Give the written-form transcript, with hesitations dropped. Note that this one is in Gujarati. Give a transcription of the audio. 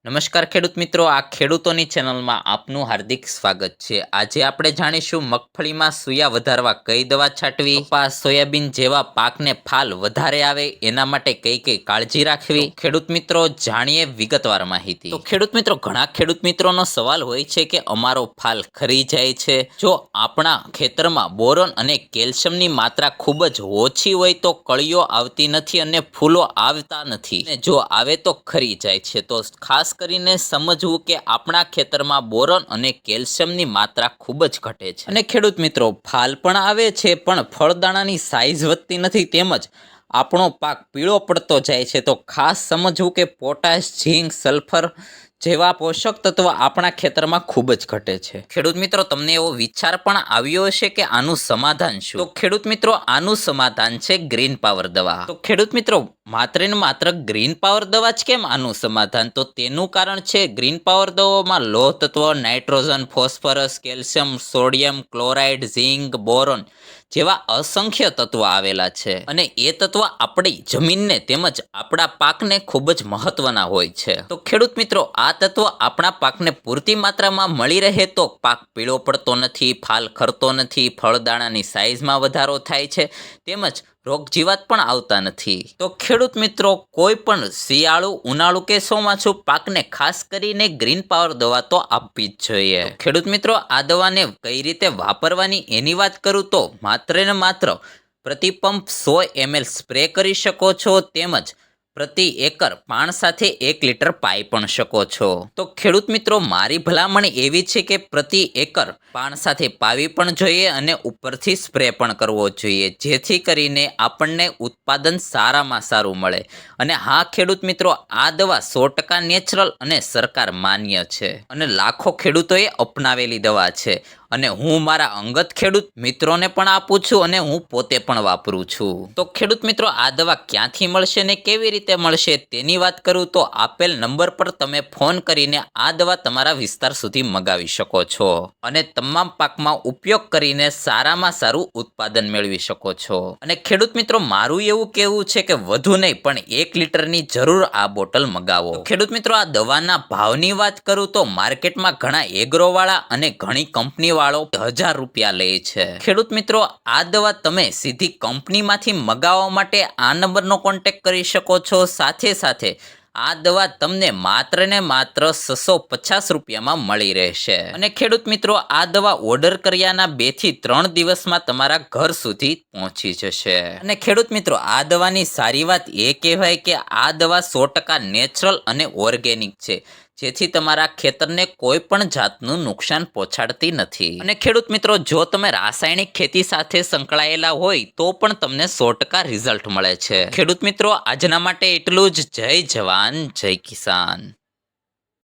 નમસ્કાર ખેડૂત મિત્રો, આ ખેડૂતોની ચેનલમાં આપનું હાર્દિક સ્વાગત છે। આજે આપણે જાણીશું મગફળીમાં સૂયા વધારવા કઈ દવા છાંટવી, કપાસ સોયાબીન જેવા પાકને ફાલ વધારે આવે એના માટે કઈ કઈ કાળજી રાખવી। ખેડૂત મિત્રો જાણીએ વિગતવાર માહિતી। તો ખેડૂત મિત્રો, ઘણા ખેડૂત મિત્રોનો સવાલ હોય છે કે અમારો ફાલ ખરી જાય છે। જો આપણા ખેતરમાં બોરોન અને કેલ્શિયમની માત્રા ખૂબ જ ઓછી હોય તો કળીઓ આવતી નથી અને ફૂલો આવતા નથી, અને જો આવે તો ખરી જાય છે। તો ખાસ કરીને સમજવું કે આપણા ખેતરમાં બોરોન અને કેલ્શિયમની માત્રા ખૂબ જ ઘટે છે। અને ખેડૂત મિત્રો, ફાલ પણ આવે છે પણ ફળદાણાની સાઇઝ વધતી નથી, તેમજ આપણો પાક પીળો પડતો જાય છે। તો ખાસ સમજવું કે પોટાશ, ઝીંક, સલ્ફર જેવા પોષક તત્વો આપણા ખેતરમાં ખૂબ જ ઘટે છે। ખેડૂત મિત્રો, તમને એવો વિચાર પણ આવ્યો હશે કે આનું સમાધાન શું? તો ખેડૂત મિત્રો, આનું સમાધાન છે ગ્રીન પાવર દવા। તો ખેડૂત મિત્રો, માત્ર ને માત્ર ગ્રીન પાવર દવા જ કેમ આનું સમાધાન? તો તેનું કારણ છે ગ્રીન પાવર દવાઓમાં લોહ તત્વો, nitrogen, phosphorus, calcium, sodium, chloride, zinc, boron જેવા અસંખ્ય તત્વો આવેલા છે, અને એ તત્વો આપણી જમીનને તેમજ આપણા પાકને ખૂબ જ મહત્વના હોય છે। તો ખેડૂત મિત્રો, આ તત્વો આપણા પાકને પૂરતી માત્રામાં મળી રહે તો પાક પીળો પડતો નથી, ફાલ ખરતો નથી, ફળદાણાની સાઇઝમાં વધારો થાય છે, તેમજ રોગ જીવાત પણ આવતા નથી। તો ખેડૂત મિત્રો, કોઈ પણ શિયાળુ, ઉનાળુ કે ચોમાસું પાકને ખાસ કરીને ગ્રીન પાવર દવા તો આપવી જ જોઈએ। ખેડૂત મિત્રો, આ દવાને કઈ રીતે વાપરવાની એની વાત કરું તો માત્ર ને માત્ર પ્રતિ પંપ 100 ml સ્પ્રે કરી શકો છો, તેમજ પ્રતિ એકર પાણ સાથે 1 લીટર પાઈ પણ શકો છો। તો ખેડૂત મિત્રો, મારી ભલામણ એવી છે કે પ્રતિ એકર પાણ સાથે પાવી પણ જોઈએ અને ઉપરથી સ્પ્રે પણ કરવો જોઈએ, જેથી કરીને આપણને ઉત્પાદન સારામાં સારું મળે। અને હા ખેડૂત મિત્રો, આ દવા 100% નેચરલ અને સરકાર માન્ય છે, અને લાખો ખેડૂતોએ અપનાવેલી દવા છે, અને હું મારા અંગત ખેડૂત મિત્રોને પણ આપું છું અને હું પોતે પણ વાપરું છું। તો ખેડૂત મિત્રો, આ દવા ક્યાંથી મળશે ને કેવી રીતે મળશે તેની વાત કરું તો આપેલ નંબર પર તમે ફોન કરીને આ દવા તમારા વિસ્તાર સુધી મંગાવી શકો છો, અને તમામ પાકમાં ઉપયોગ કરીને સારામાં સારું ઉત્પાદન મેળવી શકો છો। અને ખેડૂત મિત્રો, મારું એવું કહેવું છે કે વધુ નહીં પણ 1 લીટરની જરૂર આ બોટલ મંગાવો। ખેડૂત મિત્રો, આ દવાના ભાવની વાત કરું તો માર્કેટમાં ઘણા એગ્રોવાળા અને ઘણી કંપનીવાળો 1000 રૂપિયા લે છે। ખેડૂત મિત્રો, આ દવા તમે સીધી કંપનીમાંથી મંગાવવા માટે આ નંબરનો કોન્ટેક્ટ કરી શકો છો। સાથે સાથે આ દવા તમને માત્ર ને માત્ર 650 રૂપિયામાં મળી રહેશે। અને ખેડૂત મિત્રો, આ દવા ઓર્ડર કર્યાના 2 થી 3 દિવસમાં તમારા ઘર સુધી પહોંચી જશે। અને ખેડૂત મિત્રો, આ દવાની સારી વાત એ કહેવાય કે આ દવા 100% નેચરલ અને ઓર્ગેનિક છે, જેથી તમારા ખેતરને કોઈ પણ જાતનું નુકસાન પહોંચાડતી નથી। અને ખેડૂત મિત્રો, જો તમે રાસાયણિક ખેતી સાથે સંકળાયેલા હોય તો પણ તમને 100% રિઝલ્ટ મળે છે। ખેડૂત મિત્રો, આજના માટે એટલું જ। જય જવાન, જય કિસાન।